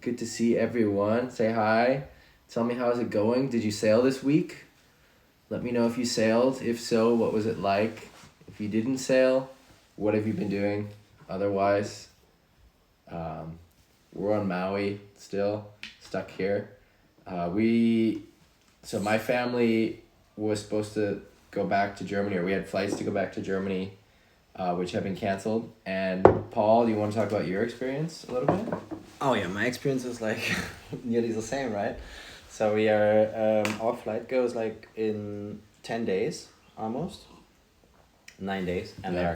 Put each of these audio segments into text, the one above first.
Good to see everyone. Say hi. Tell me how's it going. Did you sail this week? Let me know if you sailed. If so, what was it like? If you didn't sail, what have you been doing? Otherwise, we're on Maui still, stuck here. So my family was supposed to go back to Germany, or we had flights to go back to Germany, which have been canceled. And Paul, do you want to talk about your experience a little bit? Oh yeah, my experience is like nearly the same, right? So we are, our flight goes like in 10 days, almost. 9 days, and they are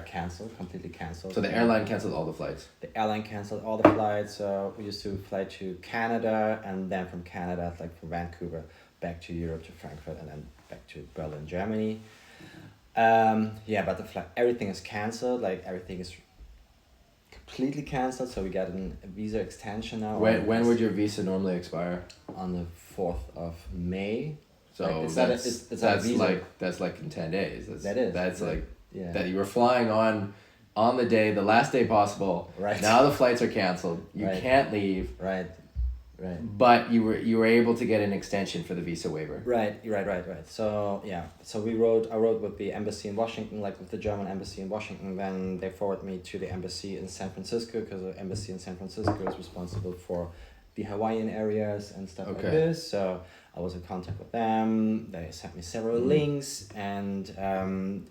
completely canceled. So the airline canceled all the flights? The airline canceled all the flights. So we used to fly to Canada, and then from Canada, like from Vancouver, back to Europe, to Frankfurt, and then back to Berlin, Germany. But the flight, everything is canceled, like everything is completely canceled, so we got a visa extension now. When would your visa normally expire? On the 4th of May. So like, that's like in 10 days. That's like yeah. That you were flying on the day, the last day possible. Right. Now the flights are canceled. You can't leave. Right. But you were able to get an extension for the visa waiver. Right. So yeah, I rode with the embassy in Washington, like with the German embassy in Washington. Then they forwarded me to the embassy in San Francisco, because the embassy in San Francisco is responsible for the Hawaiian areas and stuff like this. So I was in contact with them. They sent me several links, and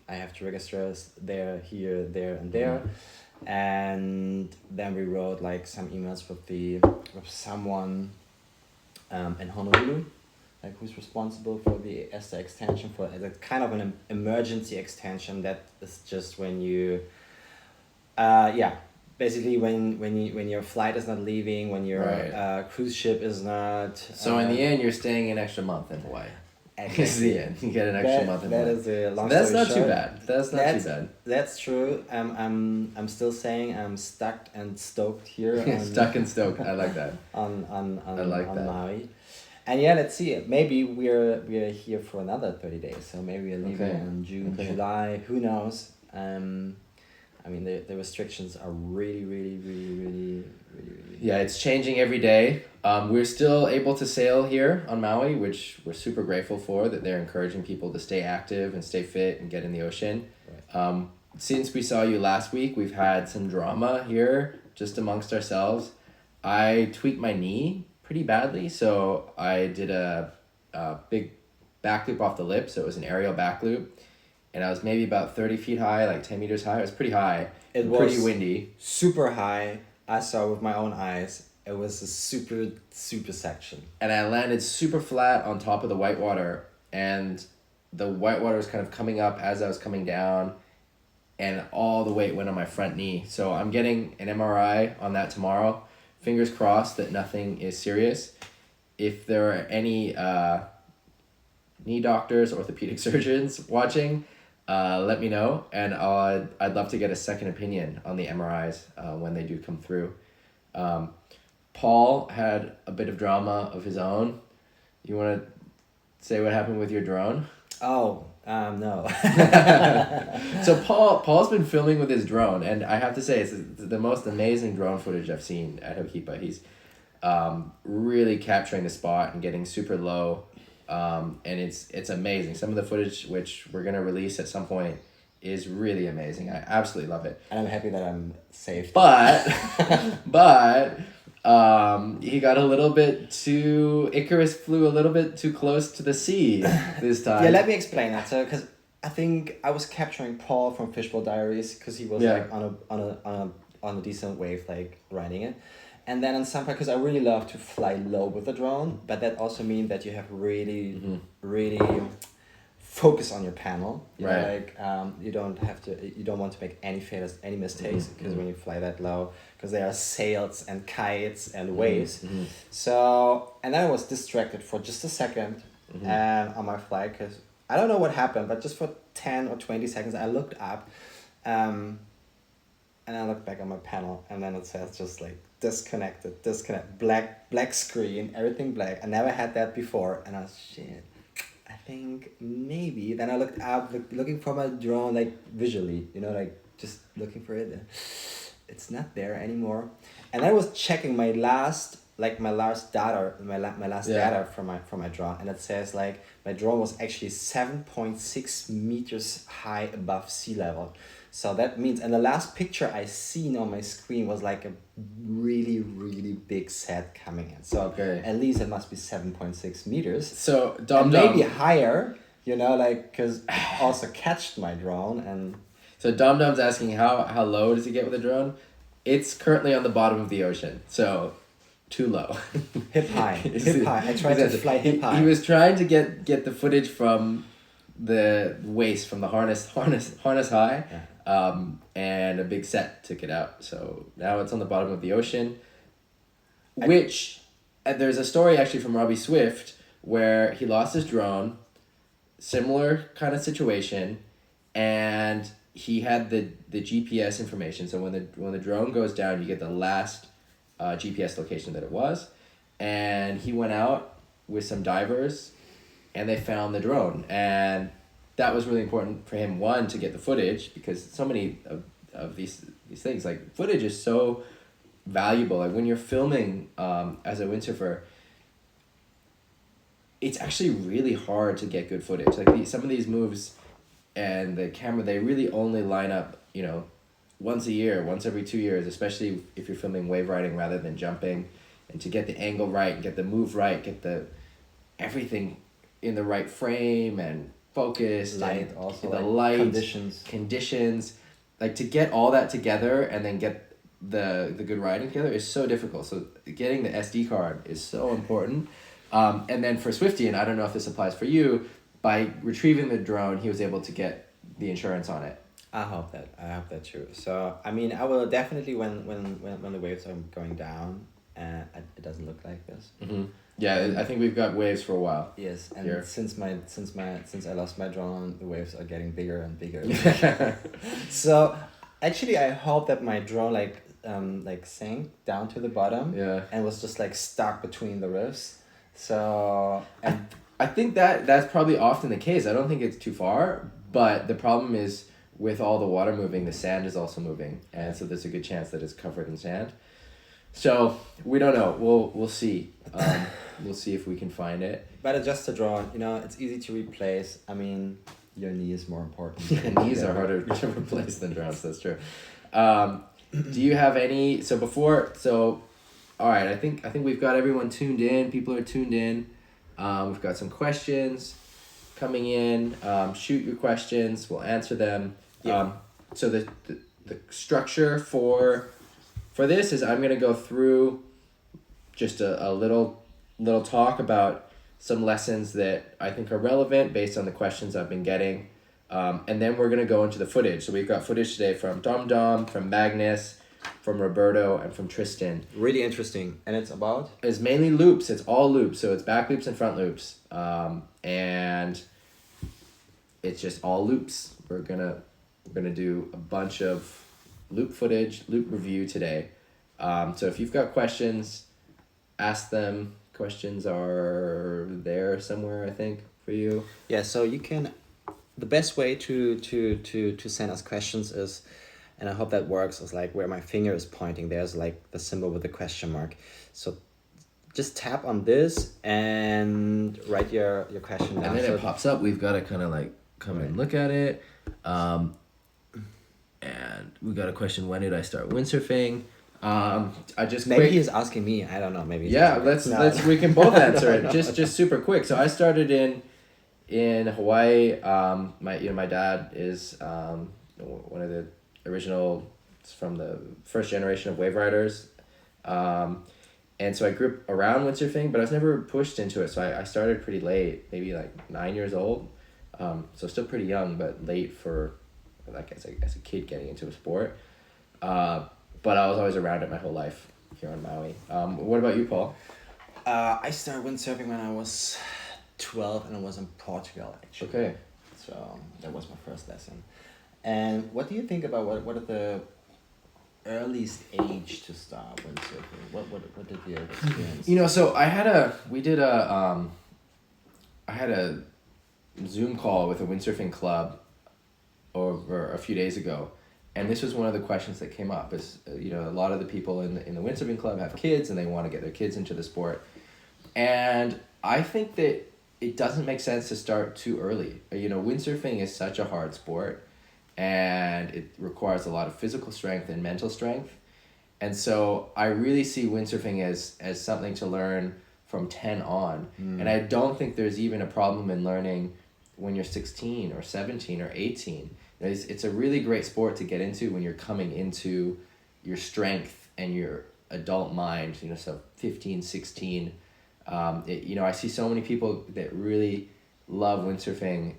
I have to register there, here, there, and there. And then we wrote like some emails with someone in Honolulu, like who's responsible for the ESTA extension, for a kind of an emergency extension that is just when you basically when your flight is not leaving, when your cruise ship is not. So in the end, you're staying an extra month in Hawaii. It's the end. You get an extra month in Hawaii. That is a long That's story not short. too bad. That's not too bad. That's true. I'm still saying I'm stuck and stoked here. Stuck and stoked. I like that. on that. Maui. And yeah, let's see. Maybe we're here for another 30 days. So maybe we're leaving in June, July. Who knows? I mean, the restrictions are really. Yeah, it's changing every day. We're still able to sail here on Maui, which we're super grateful for, that they're encouraging people to stay active and stay fit and get in the ocean. Right. Since we saw you last week, we've had some drama here just amongst ourselves. I tweaked my knee pretty badly, so I did a big back loop off the lip, so it was an aerial back loop. And I was maybe about 30 feet high, like 10 meters high. It was pretty high. It was pretty windy. Super high. I saw with my own eyes. It was a super section. And I landed super flat on top of the whitewater. And the whitewater was kind of coming up as I was coming down. And all the weight went on my front knee. So I'm getting an MRI on that tomorrow. Fingers crossed that nothing is serious. If there are any knee doctors, orthopedic surgeons watching, let me know, and I'd love to get a second opinion on the MRIs when they do come through. Paul had a bit of drama of his own. You want to say what happened with your drone? Oh, no. So Paul's been filming with his drone, and I have to say it's the most amazing drone footage I've seen at Hokipa. He's really capturing the spot and getting super low. And it's amazing. Some of the footage, which we're going to release at some point, is really amazing. I absolutely love it. And I'm happy that I'm safe. But he got a little bit too... Icarus flew a little bit too close to the sea this time. Yeah, let me explain that. So, because I think I was capturing Paul from Fishbowl Diaries, because he was like on a decent wave, like riding it. And then on some part, because I really love to fly low with the drone, but that also means that you have really focus on your panel. You know, like you don't want to make any failures, any mistakes, because when you fly that low, because there are sails and kites and waves. So, and then I was distracted for just a second on my flight, because I don't know what happened, but just for 10 or 20 seconds, I looked up, and I looked back on my panel, and then it says just like, disconnect, black screen, everything black. I never had that before, and I was shit. I think maybe. Then I looked up, looking for my drone, like visually, like just looking for it. It's not there anymore. And I was checking my last like my last data, my last Yeah. data from my drone, and it says like my drone was actually 7.6 meters high above sea level. So that means, and the last picture I seen on my screen was like a really, really big set coming in. So Okay. at least it must be 7.6 meters. So And maybe higher, you know, like, because it also catched my drone. And So Dom Dom's asking how low does he get with a drone? It's currently on the bottom of the ocean, so too low. hip high. I tried to fly hip high. He was trying to get the footage from the waist, from the harness high, and a big set took it out. So now it's on the bottom of the ocean, which there's a story actually from Robbie Swift where he lost his drone, similar kind of situation, and he had the GPS information. So when the drone goes down, you get the last GPS location that it was, and he went out with some divers, and they found the drone, and that was really important for him. One, to get the footage, because so many of these things, like footage is so valuable. Like when you're filming as a windsurfer, it's actually really hard to get good footage. Like some of these moves and the camera, they really only line up, you know, once a year, once every 2 years, especially if you're filming wave riding rather than jumping. And to get the angle right, get the move right, get the everything in the right frame and focus, light, and also the like light conditions, like to get all that together and then get the good riding together is so difficult. So getting the SD card is so important. And then for Swifty, and I don't know if this applies for you, by retrieving the drone, he was able to get the insurance on it. I hope that too. So I mean, I will definitely when the waves are going down, it doesn't look like this. Mm-hmm. Yeah, I think we've got waves for a while. Yes, and here. since I lost my drone, the waves are getting bigger and bigger. So actually, I hope that my drone like sank down to the bottom. Yeah. And was just like stuck between the rifts. So and I think that's probably often the case. I don't think it's too far, but the problem is with all the water moving, the sand is also moving, and so there's a good chance that it's covered in sand. So we don't know. We'll see. We'll see if we can find it. But it's just a drone. You know, it's easy to replace. I mean, your knee is more important. Knees are harder to replace than drones. That's true. Do you have any? All right. I think we've got everyone tuned in. People are tuned in. We've got some questions coming in. Shoot your questions. We'll answer them. Yeah. So the structure for this is I'm going to go through just a little talk about some lessons that I think are relevant based on the questions I've been getting. And then we're going to go into the footage. So we've got footage today from Dom, from Magnus, from Roberto, and from Tristan. Really interesting. And it's about? It's mainly loops. It's all loops. So it's back loops and front loops. And it's just all loops. We're gonna do a bunch of loop footage, loop review today. So if you've got questions, ask them. Questions are there somewhere, I think, for you. Yeah, so you can, the best way to send us questions is, and I hope that works, is like where my finger is pointing, there's like the symbol with the question mark. So just tap on this and write your question down. And then so it pops up. We've got to kind of like come and look at it. And we got a question, when did I start windsurfing? I just maybe he's asking me. I don't know. Maybe he's let's we can both answer it. Just super quick. So I started in Hawaii. My dad is one of the original, from the first generation of wave riders, and so I grew up around windsurfing, but I was never pushed into it. So I started pretty late, maybe like 9 years old. So still pretty young, but late for like as a kid getting into a sport. But I was always around it my whole life here on Maui. What about you, Paul? I started windsurfing when I was 12 and I was in Portugal, actually. Okay. So that was my first lesson. And what do you think about what are the earliest age to start windsurfing? What did you experience? You know, so I had a Zoom call with a windsurfing club over a few days ago, And this was one of the questions that came up is, a lot of the people in the windsurfing club have kids and they want to get their kids into the sport. And I think that it doesn't make sense to start too early. Windsurfing is such a hard sport and it requires a lot of physical strength and mental strength. And so I really see windsurfing as something to learn from 10 on. And I don't think there's even a problem in learning when you're 16 or 17 or 18. It's a really great sport to get into when you're coming into your strength and your adult mind, so 15, 16. I see so many people that really love windsurfing,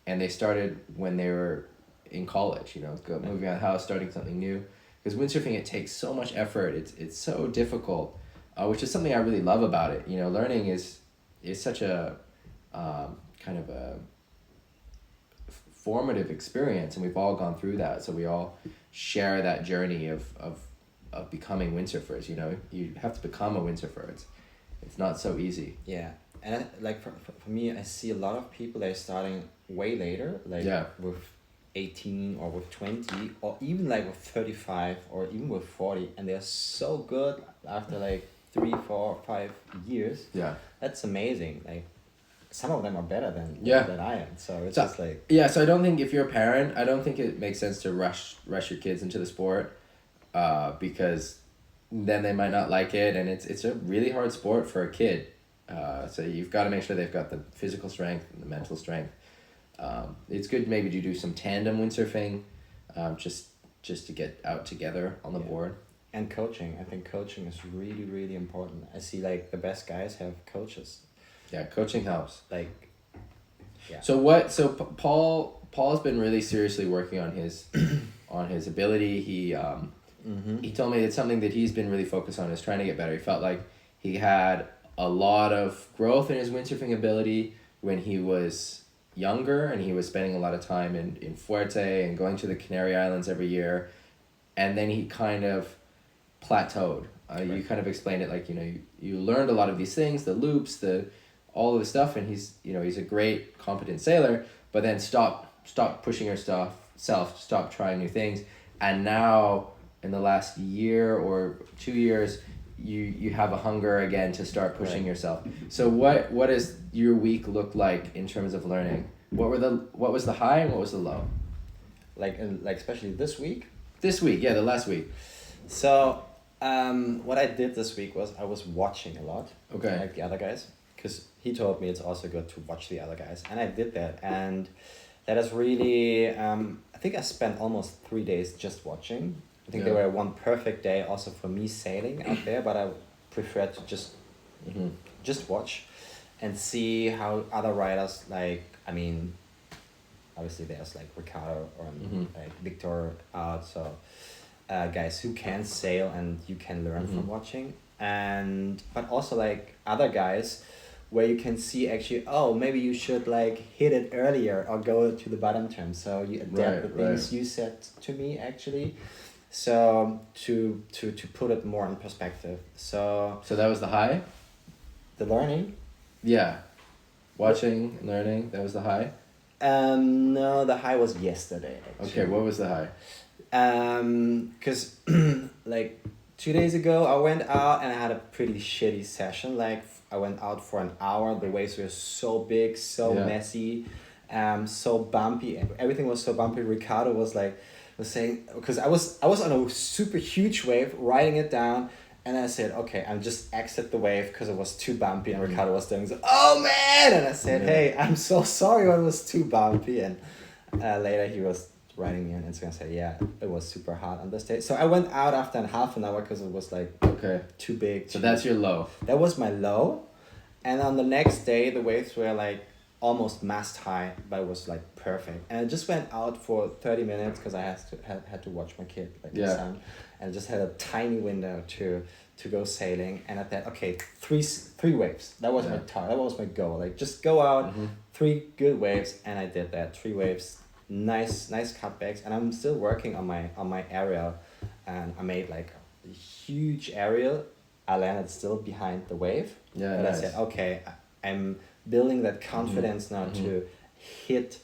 and they started when they were in college, moving out of the house, starting something new. Because windsurfing, it takes so much effort. It's so difficult, which is something I really love about it. Learning is such a kind of a formative experience, and we've all gone through that. So we all share that journey of becoming windsurfers. You have to become a windsurfer. It's not so easy. Yeah, and for me, I see a lot of people that are starting way later, with 18 or with 20 or even with 35 or even with 40, and they're so good after 3, 4, 5 years. Yeah, that's amazing. Some of them are better than I am, so it's just so I don't think if you're a parent, I don't think it makes sense to rush your kids into the sport, because then they might not like it, and it's a really hard sport for a kid, so you've got to make sure they've got the physical strength and the mental strength. It's good maybe to do some tandem windsurfing, just to get out together on the board. And coaching. I think coaching is really, really important. I see the best guys have coaches. Yeah, coaching helps. Yeah. So Paul's been really seriously working on his ability. He told me it's something that he's been really focused on, is trying to get better. He felt like he had a lot of growth in his windsurfing ability when he was younger, and he was spending a lot of time in Fuerte and going to the Canary Islands every year, and then he kind of plateaued. Right. You kind of explained it you learned a lot of these things, the loops, all of the stuff, and he's a great competent sailor, but then stopped pushing yourself, stopped trying new things, and now in the last year or 2 years you have a hunger again to start pushing yourself. So what does your week look like in terms of learning? What was the high and what was the low? Especially this week? This week, yeah, the last week. So what I did this week was I was watching a lot. Okay. Like the other guys, because he told me it's also good to watch the other guys, and I did that, and that is really I think I spent almost 3 days just watching. I think there were one perfect day also for me sailing out there, but I prefer to just watch and see how other riders obviously there's Ricardo or Victor out, so guys who can sail and you can learn from watching, but also other guys where you can see actually, maybe you should hit it earlier or go to the bottom turn, so you adapt the things you said to me actually. So to put it more in perspective. So that was the high? The learning? Yeah. Watching and learning, that was the high? No, the high was yesterday actually. Okay, what was the high? Because 2 days ago I went out and I had a pretty shitty session. I went out for an hour, the waves were so big, so messy, so bumpy, everything was so bumpy. Ricardo was saying, because I was on a super huge wave riding it down, and I said, okay, I'm just exit the wave because it was too bumpy, and Ricardo was doing oh man, and I said, hey, I'm so sorry when it was too bumpy, and later he was writing me on Instagram, say, yeah, it was super hard on this day. So I went out after half an hour because it was too big. So that's your low. That was my low, and on the next day the waves were almost mast high, but it was perfect. And I just went out for 30 minutes because I had to watch my kid, the son, and just had a tiny window to go sailing. And I thought, okay, three waves. That was my target. That was my goal. Just go out, 3 good waves, and I did that. 3 waves, nice cutbacks, and I'm still working on my aerial, and I made a huge aerial. I landed still behind the wave. Yeah, but nice. I said, okay, I'm building that confidence now to hit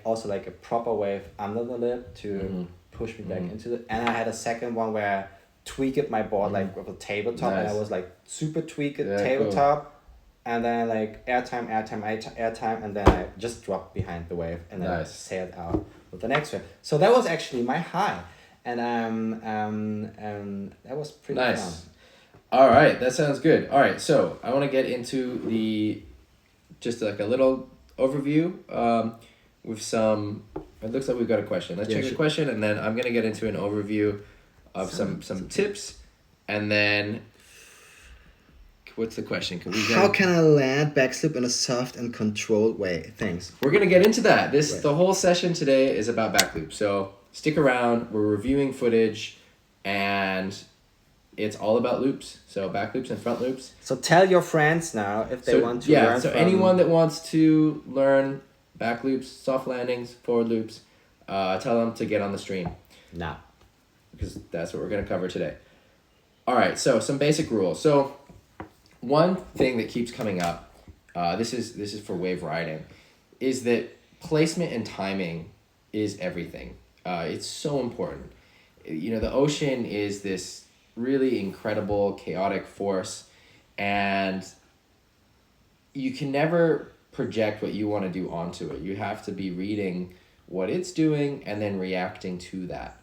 also a proper wave under the lip to push me back into it. And I had a second one where I tweaked my board like with a tabletop, and I was like super tweaked tabletop. And then like airtime, and then I just dropped behind the wave and then sailed out with the next wave. So that was actually my high, and that was pretty fun. All right, that sounds good. All right, so I want to get into just like a little overview with some. It looks like we've got a question. Let's check the question, and then I'm gonna get into an overview of some tips, and then. What's the question? How can I land backslip in a soft and controlled way? Thanks. We're going to get into that. The whole session today is about back loop. So stick around. We're reviewing footage and it's all about loops. So back loops and front loops. So tell your friends now if they want to learn. So anyone that wants to learn back loops, soft landings, forward loops, tell them to get on the stream. Now. Because that's what we're going to cover today. All right. So some basic rules. So one thing that keeps coming up, this is for wave riding, is that placement and timing is everything. It's so important. You know, the ocean is this really incredible, chaotic force, and you can never project what you want to do onto it. You have to be reading what it's doing and then reacting to that.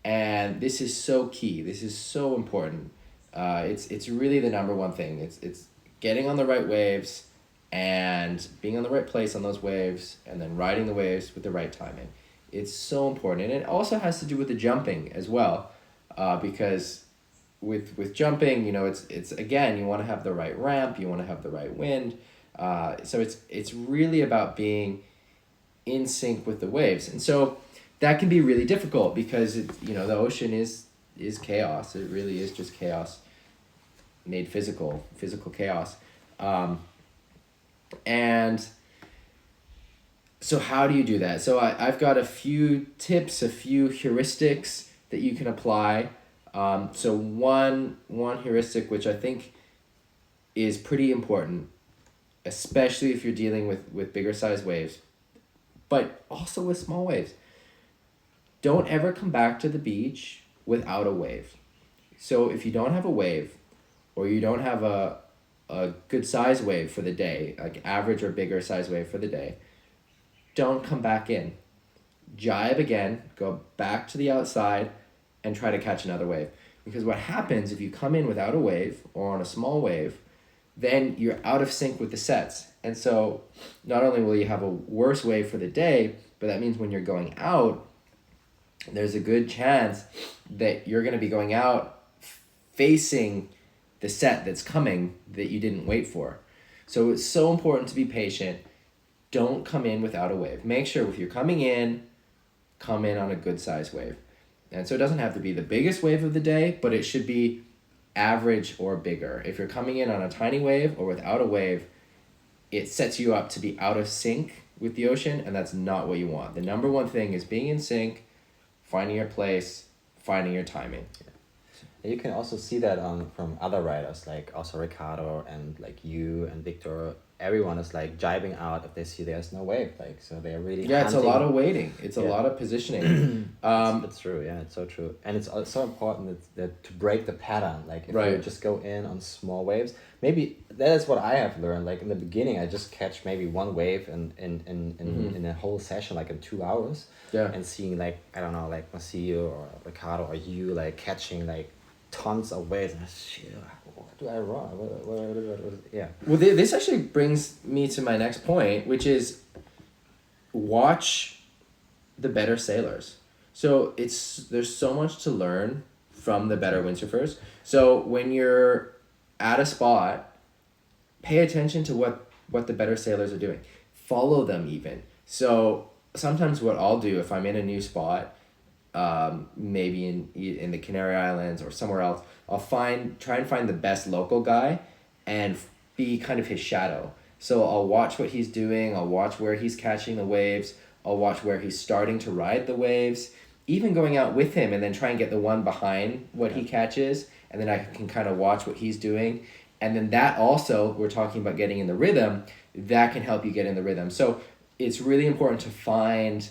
And this is so key. This is so important. It's really the number one thing. It's getting on the right waves and being on the right place on those waves and then riding the waves with the right timing. It's so important. And it also has to do with the jumping as well, because with jumping, you know, it's again, you want to have the right ramp, you want to have the right wind. So it's really about being in sync with the waves. And so that can be really difficult because the ocean is chaos. It really is just chaos made physical chaos. And so how do you do that? So I've got a few tips, a few heuristics that you can apply. So one heuristic, which I think is pretty important, especially if you're dealing with bigger size waves, but also with small waves. Don't ever come back to the beach without a wave. So if you don't have a wave, or you don't have a good size wave for the day, like average or bigger size wave for the day, don't come back in. Jibe again, go back to the outside and try to catch another wave. Because what happens if you come in without a wave or on a small wave, then you're out of sync with the sets. And so not only will you have a worse wave for the day, but that means when you're going out, there's a good chance that you're going to be going out facing the set that's coming that you didn't wait for. So it's so important to be patient. Don't come in without a wave. Make sure if you're coming in, come in on a good size wave. And so it doesn't have to be the biggest wave of the day, but it should be average or bigger. If you're coming in on a tiny wave or without a wave, it sets you up to be out of sync with the ocean, and that's not what you want. The number one thing is being in sync, finding your place, finding your timing. You can also see that from other riders, like also Ricardo and like you and Victor. Everyone is like jibing out if they see there's no wave. Like, so they're really it's a lot of waiting. It's a lot of positioning. It's true. Yeah, it's so true. And it's so important that to break the pattern. Like if you just go in on small waves, maybe that is what I have learned. Like in the beginning, I just catch maybe one wave in a whole session, like in 2 hours. Yeah. And seeing like, I don't know, like Marcio or Ricardo or you like catching like tons of waves. And shit, what do I run? Yeah. Well, this actually brings me to my next point, which is watch the better sailors. So there's so much to learn from the better windsurfers. So when you're at a spot, pay attention to what the better sailors are doing. Follow them even. So sometimes what I'll do if I'm in a new spot, maybe in the Canary Islands or somewhere else, I'll try and find the best local guy and be kind of his shadow. So I'll watch what he's doing, I'll watch where he's catching the waves, I'll watch where he's starting to ride the waves, even going out with him and then try and get the one behind what he catches, and then I can kind of watch what he's doing. And then that also, we're talking about getting in the rhythm, that can help you get in the rhythm. So it's really important to find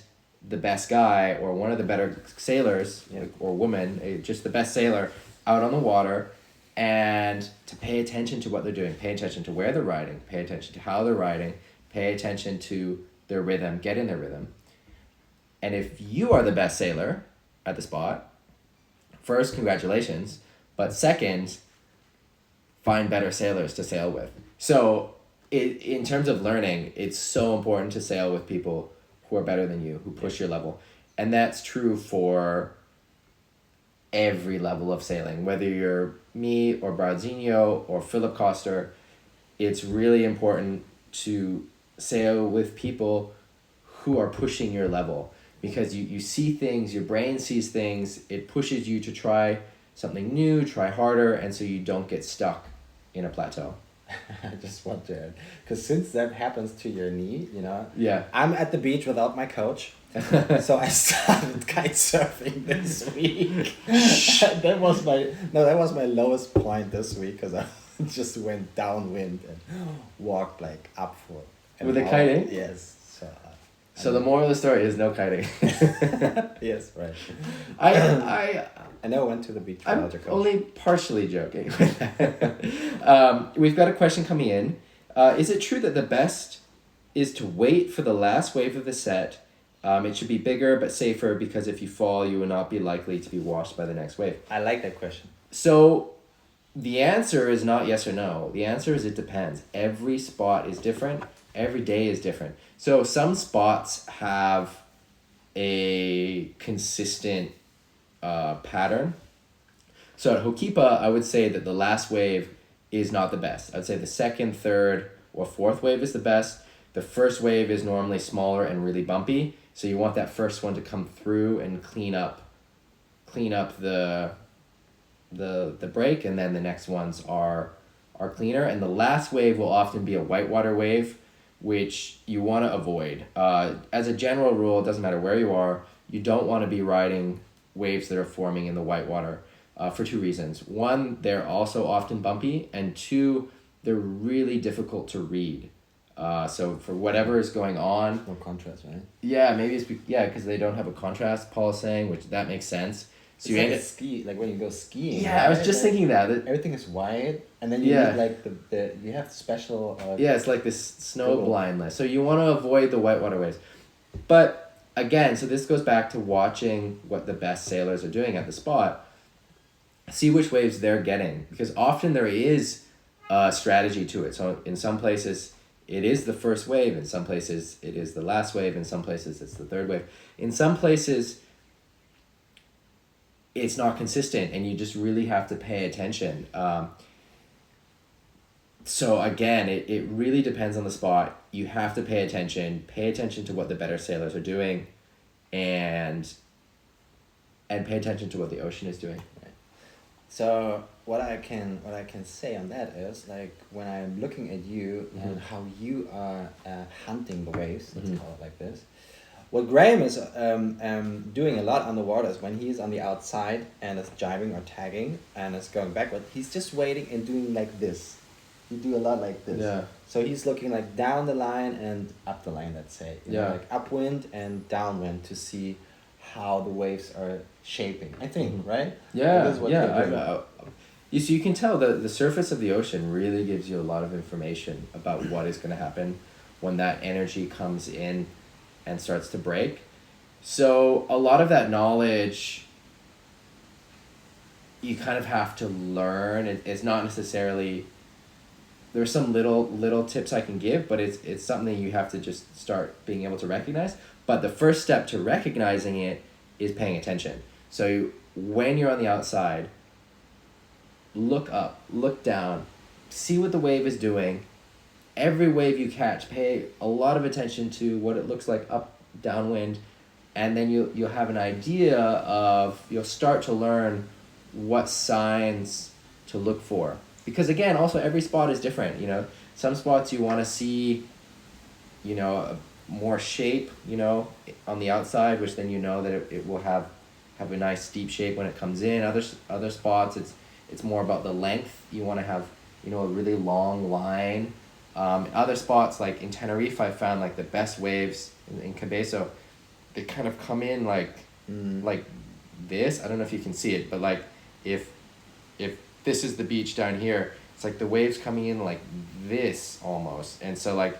the best guy or one of the better sailors or woman, just the best sailor out on the water, and to pay attention to what they're doing, pay attention to where they're riding, pay attention to how they're riding, pay attention to their rhythm, get in their rhythm. And if you are the best sailor at the spot, first, congratulations, but second, find better sailors to sail with. So in terms of learning, it's so important to sail with people who are better than you, who push your level. And that's true for every level of sailing, whether you're me or Bradzinho or Philip Koster. It's really important to sail with people who are pushing your level, because you see things, your brain sees things, it pushes you to try something new, try harder, and so you don't get stuck in a plateau. I just want to add, because since that happens to your knee, Yeah. I'm at the beach without my coach. So I started kite surfing this week. that was my lowest point this week, because I just went downwind and walked like up for an With the hour. kiting? Yes. So the moral of the story is no kiting. Yes, right. I never went to the beach I'm without your coach. only partially joking. We've got a question coming in. Is it true that the best is to wait for the last wave of the set? It should be bigger but safer, because if you fall, you will not be likely to be washed by the next wave. I like that question. So the answer is not yes or no. The answer is it depends. Every spot is different. Every day is different. So some spots have a consistent pattern. So at Hokipa, I would say that the last wave is not the best. I'd say the second, third, or fourth wave is the best. The first wave is normally smaller and really bumpy. So you want that first one to come through and clean up the break, and then the next ones are cleaner. And the last wave will often be a whitewater wave, which you want to avoid. As a general rule, it doesn't matter where you are, you don't want to be riding waves that are forming in the whitewater for two reasons. One, they're also often bumpy, and two, they're really difficult to read. So for whatever is going on... No contrast, right? Yeah, maybe it's... Yeah, because they don't have a contrast, Paul is saying, which that makes sense. So it's you like end a ski, like when you go skiing. Yeah, I was just thinking that. Everything is white, and then you need like you have special... yeah, it's like this snow blindness. So you want to avoid the whitewater waves. But again, so this goes back to watching what the best sailors are doing at the spot. See which waves they're getting, because often there is a strategy to it. So in some places, it is the first wave. In some places, it is the last wave. In some places, it's the third wave. In some places, it's not consistent, and you just really have to pay attention. So again, it really depends on the spot. You have to pay attention to what the better sailors are doing, and pay attention to what the ocean is doing. Right. So what I can say on that is, like, when I'm looking at you and how you are hunting the waves, let's call it like this. What Graham is doing a lot on the water is when he's on the outside and is jibing or tagging and is going backward, he's just waiting and doing like this. You do a lot like this. Yeah. So he's looking like down the line and up the line, let's say. You know, like upwind and downwind to see how the waves are shaping. I think, right? Yeah, That is what yeah. you're doing. You can tell the surface of the ocean really gives you a lot of information about what is going to happen when that energy comes in and starts to break. So a lot of that knowledge you kind of have to learn. It's not necessarily... There's some little tips I can give, but it's something you have to just start being able to recognize. But the first step to recognizing it is paying attention. So when you're on the outside, look up, look down, see what the wave is doing. Every wave you catch, pay a lot of attention to what it looks like up, downwind, and then you'll have an idea of... You'll start to learn what signs to look for. Because again, also every spot is different, you know. Some spots you want to see, you know, more shape, you know, on the outside, which then you know that it will have a nice steep shape when it comes in. Other spots, it's more about the length. You want to have, you know, a really long line. Other spots, like in Tenerife, I found like the best waves in Cabezo, they kind of come in like this. I don't know if you can see it, but like if this is the beach down here, it's like the waves coming in like this almost. And so like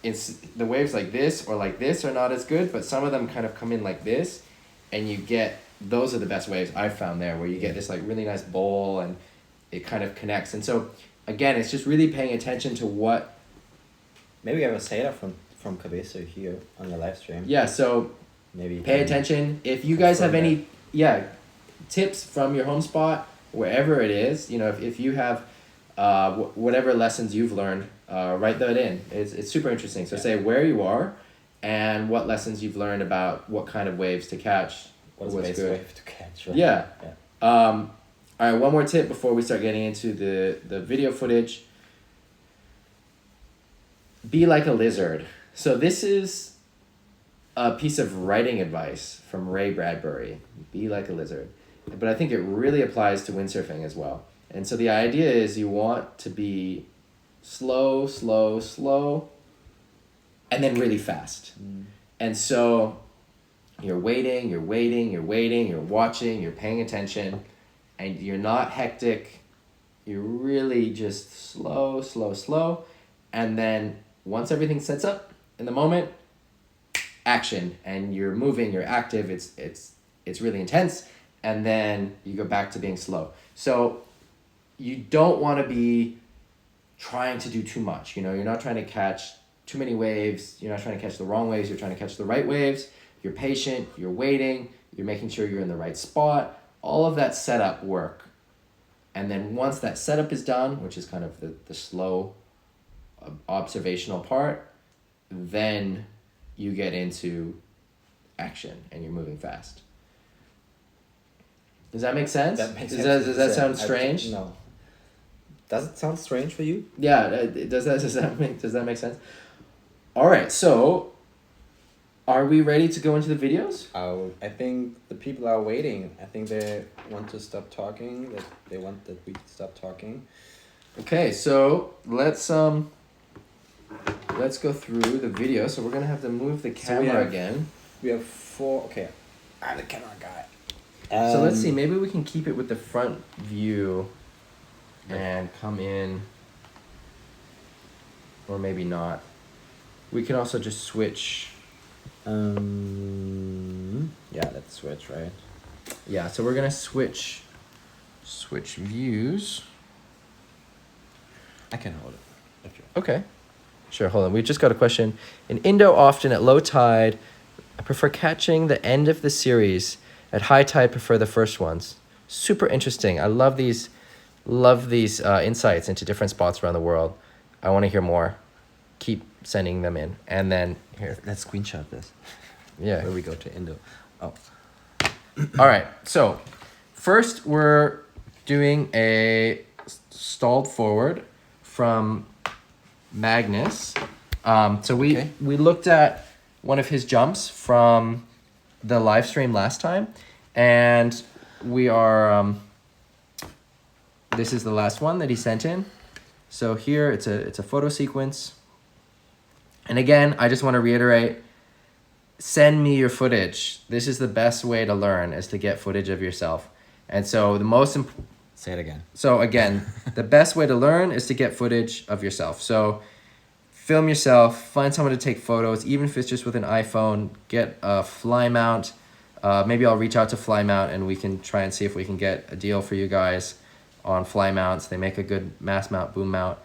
it's the waves like this or like this are not as good, but some of them kind of come in like this, and you get, those are the best waves I've found there, where you get this like really nice bowl and it kind of connects. And so again, it's just really paying attention to what. Maybe I have a sailor from Cabezo here on the live stream. Yeah, so maybe pay attention. If you guys have any tips from your home spot, wherever it is, you know, if you have whatever lessons you've learned, write that in. It's super interesting. So say where you are and what lessons you've learned about what kind of waves to catch. What's the best wave to catch? Right? Yeah. All right, one more tip before we start getting into the video footage. Be like a lizard. So this is a piece of writing advice from Ray Bradbury. Be like a lizard. But I think it really applies to windsurfing as well. And so the idea is you want to be slow, slow, slow, and then really fast. And so you're waiting, you're watching, you're paying attention, and you're not hectic. You're really just slow, slow, slow. And then once everything sets up in the moment, action, and you're moving, you're active, it's really intense, and then you go back to being slow. So you don't want to be trying to do too much. You know, you're not trying to catch too many waves, you're not trying to catch the wrong waves, you're trying to catch the right waves. You're patient, you're waiting, you're making sure you're in the right spot. All of that setup work. And then once that setup is done, which is kind of the slow observational part, then you get into action and you're moving fast. Does that make sense? That makes sense. sense. Does that sound strange? No. Does it sound strange for you? Yeah, does that make sense? All right, so are we ready to go into the videos? I think the people are waiting. I think they want to stop talking. That they want that we stop talking. Okay, so let's go through the video. So we're gonna have to move the camera again. We have 4. Okay, I'm the camera guy. So let's see. Maybe we can keep it with the front view, and come in, or maybe not. We can also just switch. Yeah, let's switch, right? Yeah, so we're gonna switch views. I can hold it. If you Okay. Sure, hold on. We just got a question. In Indo, often at low tide, I prefer catching the end of the series. At high tide, prefer the first ones. Super interesting. I love these insights into different spots around the world. I want to hear more. Keep sending them in. And then here. Let's screenshot this. Yeah. Where we go to Indo. Oh. All right. So first we're doing a stalled forward from Magnus. So we looked at one of his jumps from the live stream last time, and we are this is the last one that he sent in. So here it's a photo sequence. And again, I just want to reiterate, send me your footage. This is the best way to learn, is to get footage of yourself. And so Say it again. So again, the best way to learn is to get footage of yourself. So film yourself, find someone to take photos, even if it's just with an iPhone, get a fly mount. Maybe I'll reach out to Fly Mount and we can try and see if we can get a deal for you guys on fly mounts. They make a good mass mount, boom mount,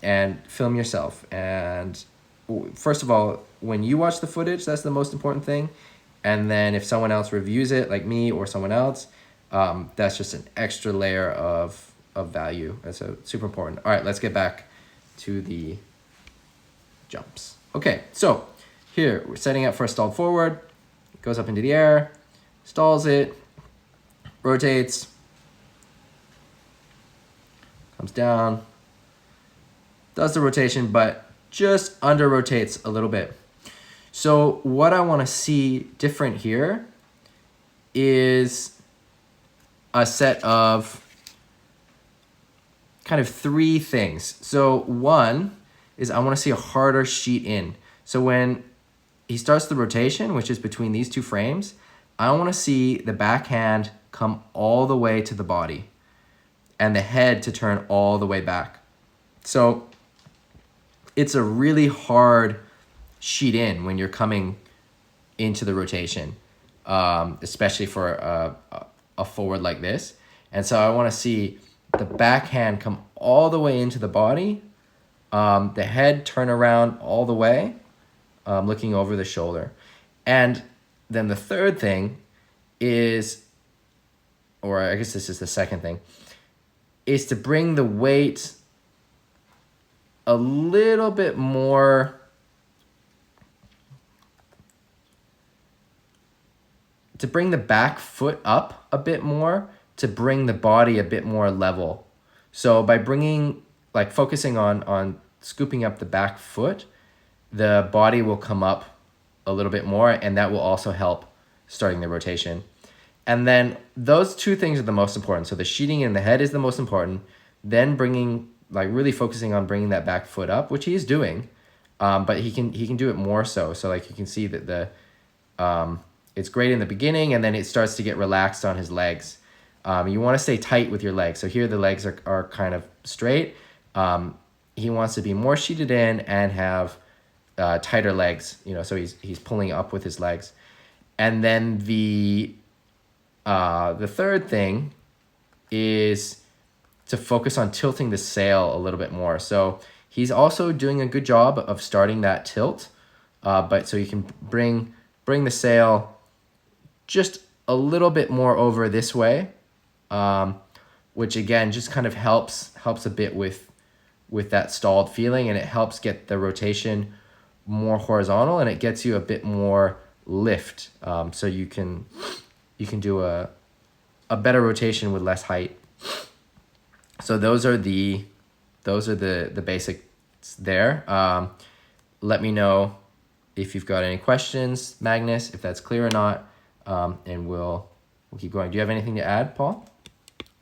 and film yourself. And first of all, when you watch the footage, that's the most important thing. And then if someone else reviews it, like me or someone else, that's just an extra layer of value. And so it's super important. All right, let's get back to the jumps. Okay, so here we're setting up for a stalled forward. Goes up into the air, stalls it, rotates, comes down, does the rotation, but just under rotates a little bit. So what I want to see different here is a set of kind of 3 things. So one is I want to see a harder sheet in. So when he starts the rotation, which is between these two frames, I want to see the backhand come all the way to the body and the head to turn all the way back. So it's a really hard sheet in when you're coming into the rotation, especially for a forward like this. And so I want to see the backhand come all the way into the body, the head turn around all the way, looking over the shoulder. And then the third thing is, or I guess this is the second thing, is to bring the weight a little bit more, to bring the back foot up a bit more, to bring the body a bit more level. So by bringing, like focusing on scooping up the back foot, the body will come up a little bit more, and that will also help starting the rotation. And then those two things are the most important. So the sheeting in the head is the most important, then bringing, like really focusing on bringing that back foot up, which he is doing, but he can do it more so. So like you can see that it's great in the beginning, and then it starts to get relaxed on his legs. You want to stay tight with your legs. So here the legs are kind of straight. He wants to be more sheeted in and have tighter legs, so he's pulling up with his legs. And then the third thing is to focus on tilting the sail a little bit more. So he's also doing a good job of starting that tilt, but so you can bring the sail just a little bit more over this way, which again just kind of helps a bit with that stalled feeling, and it helps get the rotation more horizontal, and it gets you a bit more lift, so you can do a better rotation with less height. So those are the basics there. Let me know if you've got any questions, Magnus, if that's clear or not, and we'll keep going. Do you have anything to add, Paul?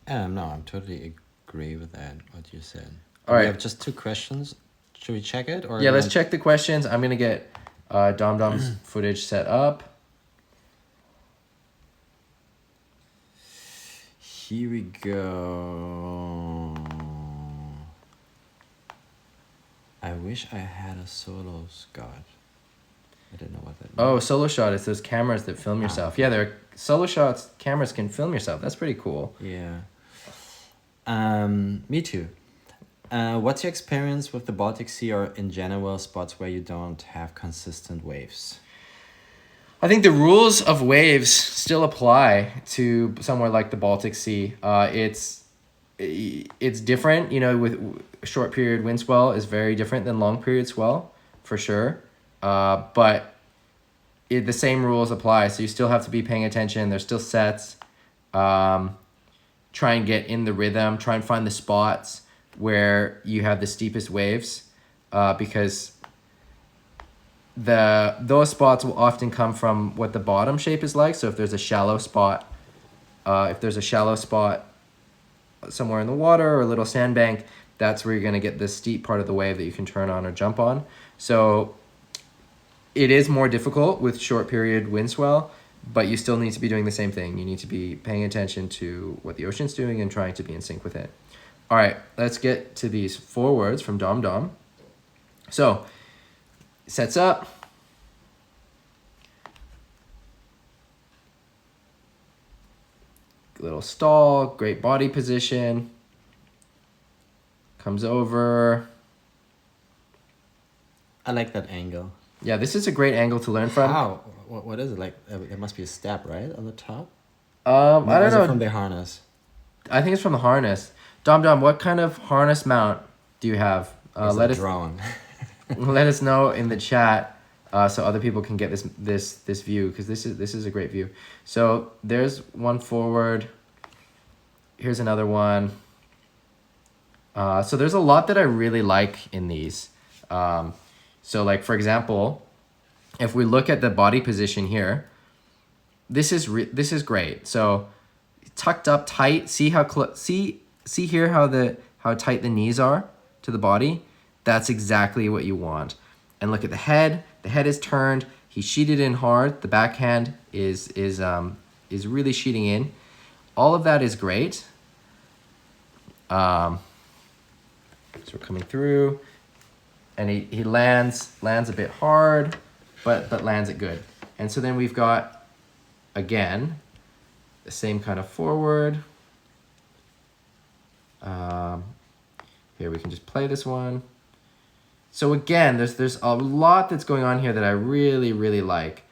No, I'm totally agree with that, what you said. All right. We have just 2 questions. Should we check it? Or Yeah, let's check the questions. I'm going to get Dom's footage set up. Here we go. I wish I had a solo Scott. I didn't know what that meant. Oh, solo shot. It's those cameras that film yourself. Yeah, they're solo shots. Cameras can film yourself. That's pretty cool. Yeah. Me too. What's your experience with the Baltic Sea, or in general spots where you don't have consistent waves? I think the rules of waves still apply to somewhere like the Baltic Sea. It's different, with short period wind swell is very different than long period swell, for sure. But the same rules apply, so you still have to be paying attention. There's still sets. Try and get in the rhythm. Try and find the spots where you have the steepest waves, because those spots will often come from what the bottom shape is like. So if there's a shallow spot, somewhere in the water or a little sandbank, that's where you're going to get the steep part of the wave that you can turn on or jump on. So it is more difficult with short period wind swell, but you still need to be doing the same thing. You need to be paying attention to what the ocean's doing and trying to be in sync with it. All right, let's get to these forwards from Dom. So sets up. Little stall, great body position. Comes over. I like that angle. Yeah, this is a great angle to learn from. Wow, what is it like? There must be a step, right, on the top? I don't know. From the harness. I think it's from the harness. Dom, what kind of harness mount do you have? Let us drone. Let us know in the chat, so other people can get this view, because this is a great view. So there's one forward. Here's another one. So there's a lot that I really like in these. So like, for example, if we look at the body position here, this is great. So tucked up tight. See how see here how tight the knees are to the body. That's exactly what you want. And look at the head. The head is turned. He sheeted in hard. The backhand is really sheeting in. All of that is great. So we're coming through, and he lands a bit hard, but lands it good. And so then we've got, again, the same kind of forward. Here we can just play this one. So again, there's a lot that's going on here that I really, really like.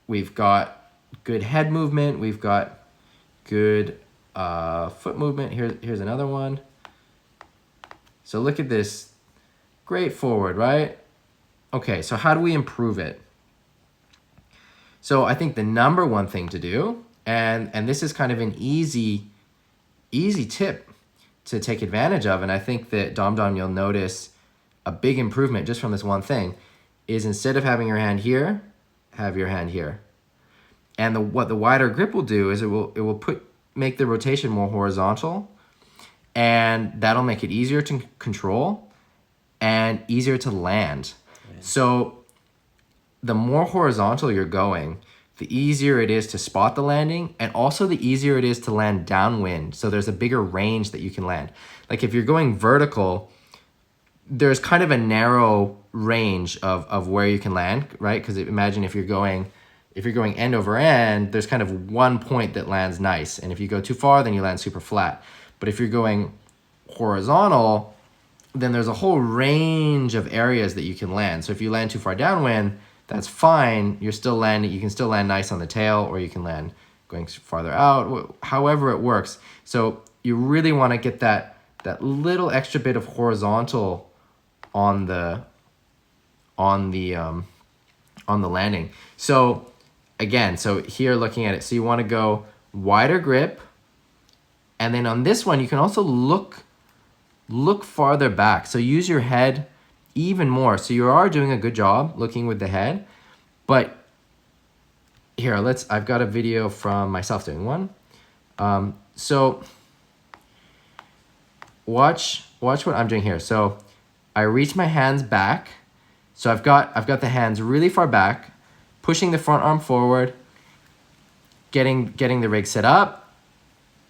We've got good head movement. We've got good foot movement. Here's another one. So look at this. Great forward, right? Okay, so how do we improve it? So I think the number one thing to do, and this is kind of an easy tip to take advantage of, and I think that Dom you'll notice a big improvement just from this one thing, is instead of having your hand here, have your hand here. And what the wider grip will do is it will make the rotation more horizontal, and that'll make it easier to control and easier to land. Yeah. So the more horizontal you're going, the easier it is to spot the landing, and also the easier it is to land downwind. So there's a bigger range that you can land. Like if you're going vertical, there's kind of a narrow range of where you can land, right? Because imagine if you're going end over end, there's kind of one point that lands nice. And if you go too far, then you land super flat. But if you're going horizontal, then there's a whole range of areas that you can land. So if you land too far downwind, that's fine. You're still landing. You can still land nice on the tail, or you can land going farther out, however it works. So you really want to get that little extra bit of horizontal on the landing. So again, so here looking at it, so you want to go wider grip, and then on this one you can also look farther back. So use your head even more. So you are doing a good job looking with the head, but here I've got a video from myself doing one. So watch what I'm doing here. So I reach my hands back. So I've got the hands really far back, pushing the front arm forward, getting the rig set up,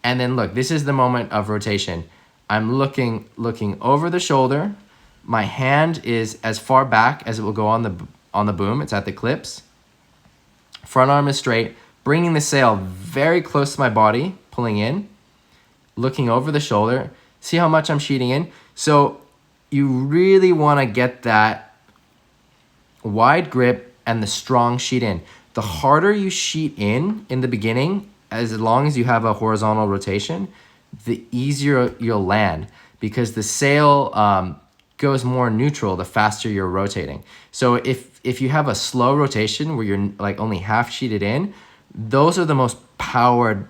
and then look, this is the moment of rotation. I'm looking over the shoulder. My hand is as far back as it will go on the boom. It's at the clips. Front arm is straight, bringing the sail very close to my body, pulling in, looking over the shoulder. See how much I'm sheeting in? So you really want to get that wide grip and the strong sheet in. The harder you sheet in the beginning, as long as you have a horizontal rotation, the easier you'll land, because the sail goes more neutral the faster you're rotating. So if you have a slow rotation where you're like only half sheeted in, those are the most powered,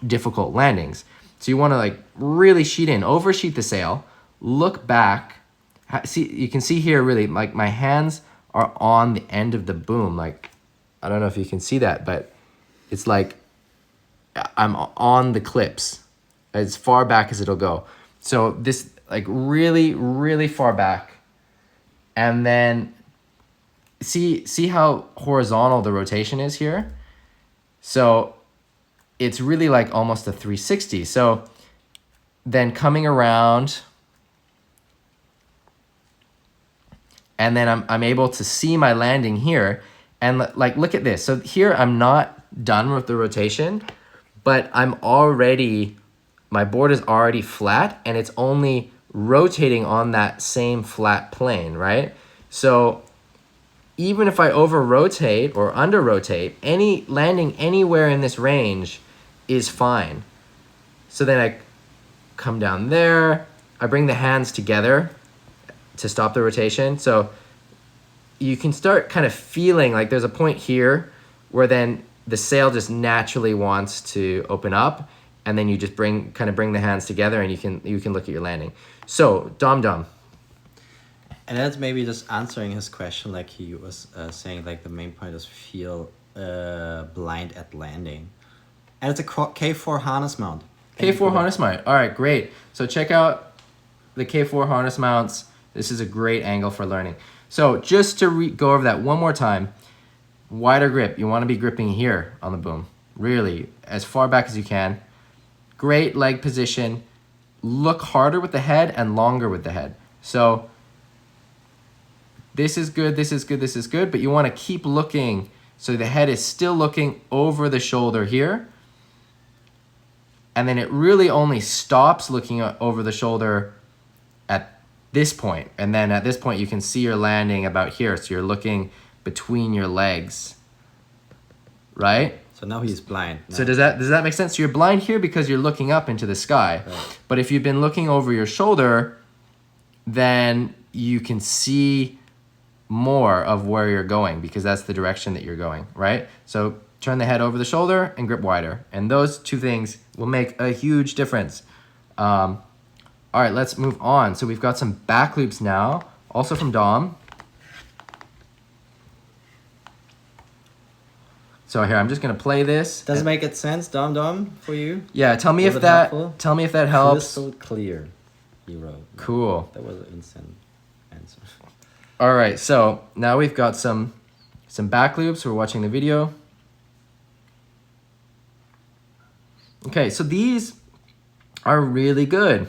difficult landings. So you want to like really sheet in, oversheet the sail, look back. See, you can see here really like my hands are on the end of the boom. Like, I don't know if you can see that, but it's like I'm on the clips as far back as it'll go. So this like really, really far back. And then see how horizontal the rotation is here? So it's really like almost a 360. So then coming around, and then I'm able to see my landing here, and like look at this. So here I'm not done with the rotation, but my board is already flat, and it's only rotating on that same flat plane, right? So even if I over rotate or under rotate, any landing anywhere in this range is fine. So then I come down there, I bring the hands together to stop the rotation. So you can start kind of feeling like there's a point here where then the sail just naturally wants to open up, and then you just bring the hands together, and you can look at your landing. So Dom. And that's maybe just answering his question, like he was saying, like the main point is feel blind at landing. And it's a K4 harness mount. K4 harness mount. All right, great. So check out the K4 harness mounts. This is a great angle for learning. So just to go over that one more time, wider grip. You want to be gripping here on the boom. Really, as far back as you can. Great leg position. Look harder with the head and longer with the head. So this is good, this is good, this is good, but you want to keep looking so the head is still looking over the shoulder here. And then it really only stops looking over the shoulder at this point. And then at this point, you can see you're landing about here. So you're looking between your legs, right? So now he's blind. No. So does that make sense? So you're blind here because you're looking up into the sky. Right. But if you've been looking over your shoulder, then you can see more of where you're going because that's the direction that you're going, right? So turn the head over the shoulder and grip wider. And those two things will make a huge difference. All right, let's move on. So we've got some back loops now, also from Dom. So here, I'm just gonna play this. Does it make it sense, Dom, for you? Yeah, tell me Was if it that helpful? tell me if that helps. Crystal clear, he wrote. Cool. That was an instant answer. All right, so now we've got some back loops. We're watching the video. Okay, so these are really good.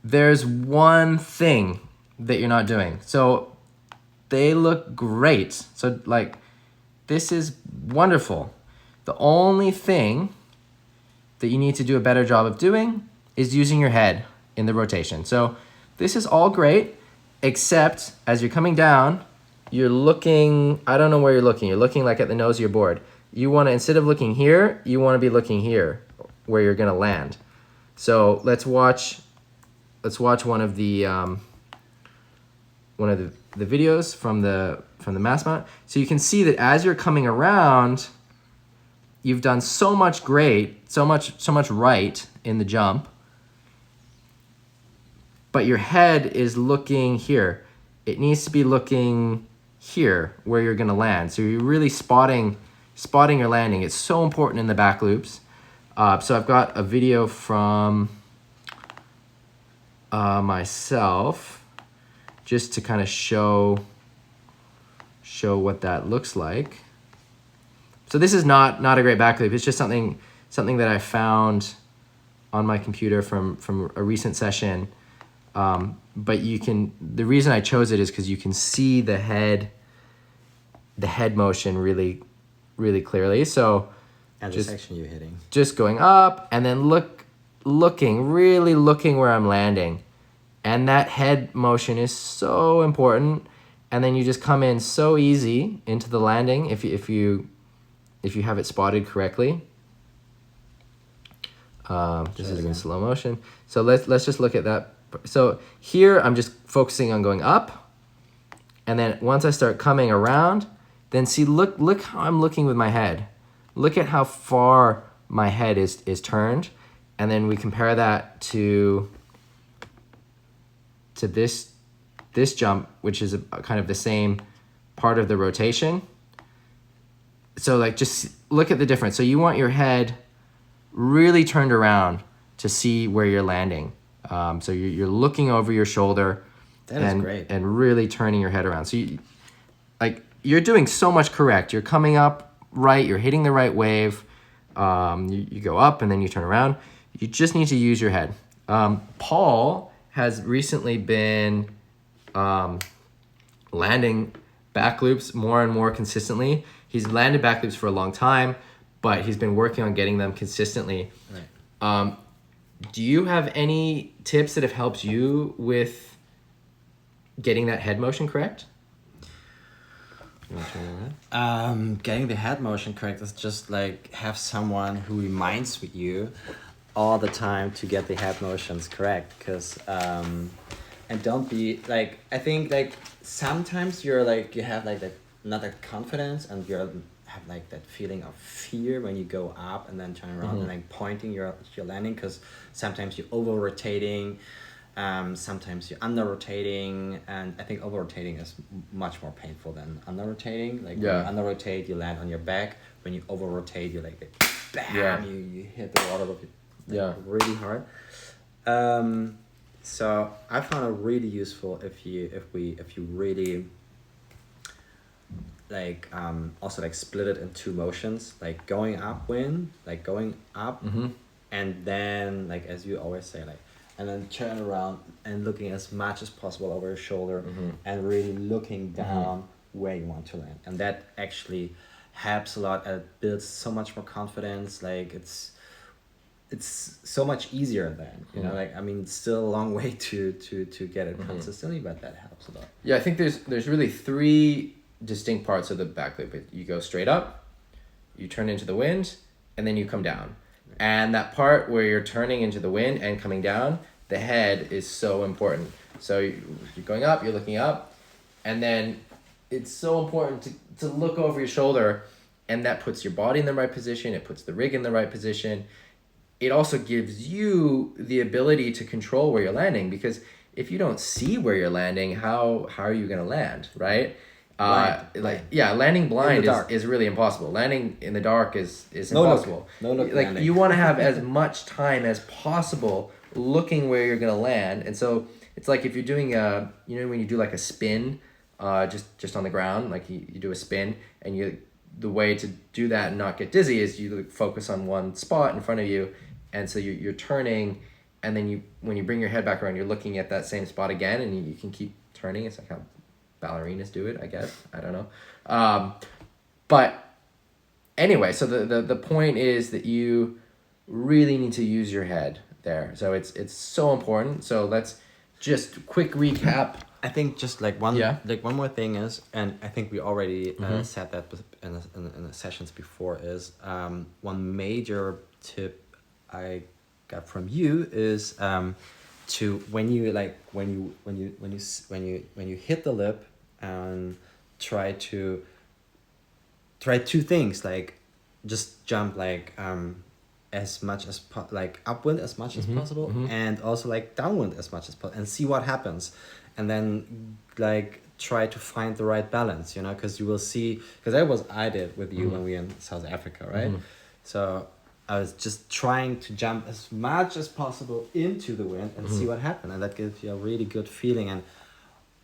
There's one thing that you're not doing. So they look great. So like, this is wonderful. The only thing that you need to do a better job of doing is using your head in the rotation. So this is all great, except as you're coming down, you're looking, I don't know where you're looking like at the nose of your board. You wanna, instead of looking here, you wanna be looking here where you're gonna land. So let's watch one of the videos from the mass mount. So you can see that as you're coming around, you've done so much right in the jump, but your head is looking here. It needs to be looking here where you're gonna land. So you're really spotting your landing. It's so important in the back loops. So I've got a video from myself just to kind of show what that looks like. So this is not a great back loop. It's just something that I found on my computer from a recent session. But the reason I chose it is because you can see the head motion really, really clearly. So And the section you're hitting. just going up and then really looking where I'm landing. And that head motion is so important. And then you just come in so easy into the landing if you have it spotted correctly. This is in slow motion. So let's just look at that. So here I'm just focusing on going up. And then once I start coming around, then see, look how I'm looking with my head. Look at how far my head is turned. And then we compare that to this jump, which is kind of the same part of the rotation. So like, just look at the difference. So you want your head really turned around to see where you're landing. So you're looking over your shoulder. That is great. And really turning your head around. So you're doing so much correct. You're coming up right, you're hitting the right wave. You go up and then you turn around. You just need to use your head. Paul has recently been landing back loops more and more consistently. He's landed back loops for a long time, but he's been working on getting them consistently. Right. Do you have any tips that have helped you with getting that head motion correct? You want to turn around? Getting the head motion correct is just like have someone who reminds you all the time to get the head motions correct, because and don't be like, I think like sometimes you're like, you have like that not that confidence and you have like that feeling of fear when you go up and then turn around and like pointing your landing, because sometimes you're over rotating, sometimes you're under rotating, and I think over rotating is much more painful than under rotating. Like when you under rotate, you land on your back. When you over rotate, you're like bam, you hit the water with really hard. So I found it really useful if you really like also like split it in two motions, like going upwind, like going up, and then like as you always say, like, and then turn around and looking as much as possible over your shoulder, and really looking down where you want to land, and that actually helps a lot. It builds so much more confidence. Like it's so much easier then, you know, like, I mean, it's still a long way to get it consistently, but that helps a lot. Yeah, I think there's really three distinct parts of the back loop. You go straight up, you turn into the wind, and then you come down. And that part where you're turning into the wind and coming down, the head is so important. So you're going up, you're looking up, and then it's so important to look over your shoulder, and that puts your body in the right position, it puts the rig in the right position. It also gives you the ability to control where you're landing, because if you don't see where you're landing, how are you going to land, right? Landing blind is really impossible. Landing in the dark is impossible. No look like landing. You want to have as much time as possible looking where you're going to land. And so it's like if you're doing when you do like a spin just on the ground, like you do a spin, and the way to do that and not get dizzy is you focus on one spot in front of you, and so you're turning, and then when you bring your head back around, you're looking at that same spot again, and you can keep turning. It's like how ballerinas do it, I guess. I don't know. But anyway, so the point is that you really need to use your head there. So it's so important. So let's just quick recap. I think just like one more thing is, and I think we already said that in the sessions before, is one major tip I got from you is to when you hit the lip, and try two things, like just jump like as much as like upwind as much as possible, and also like downwind as much as possible, and see what happens, and then like try to find the right balance, you know, because you will see, because I did with you when we were in South Africa, right? So I was just trying to jump as much as possible into the wind and see what happened, and that gives you a really good feeling, and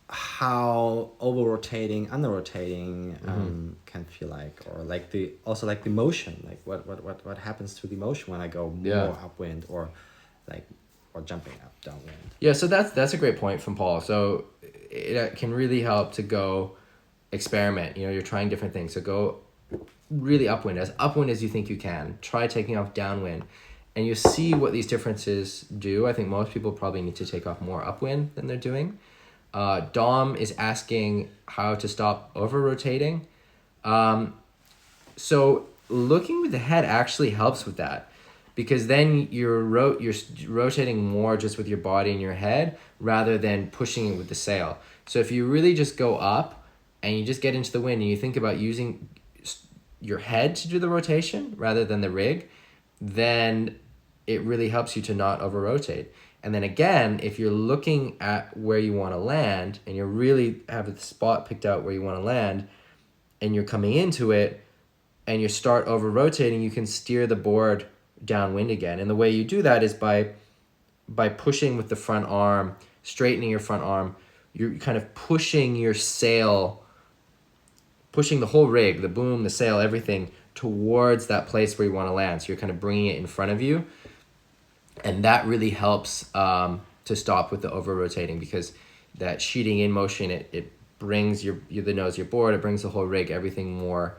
how over rotating, under rotating can feel like, or like the motion, like what happens to the motion when I go more upwind or jumping up downwind. Yeah, so that's a great point from Paul. So it can really help to go experiment. You know, you're trying different things. So go really upwind as you think you can. Try taking off downwind, and you see what these differences do. I think most people probably need to take off more upwind than they're doing. Dom is asking how to stop over rotating. So looking with the head actually helps with that, because then you're rotating more just with your body and your head rather than pushing it with the sail. So if you really just go up and you just get into the wind and you think about using your head to do the rotation rather than the rig, then it really helps you to not over rotate. And then again, if you're looking at where you want to land, and you really have the spot picked out where you want to land, and you're coming into it, and you start over rotating, you can steer the board downwind again. And the way you do that is by pushing with the front arm, straightening your front arm. You're kind of pushing your sail, pushing the whole rig, the boom, the sail, everything towards that place where you want to land. So you're kind of bringing it in front of you. And that really helps to stop with the over rotating, because that sheeting in motion, it brings the nose of your board, it brings the whole rig, everything more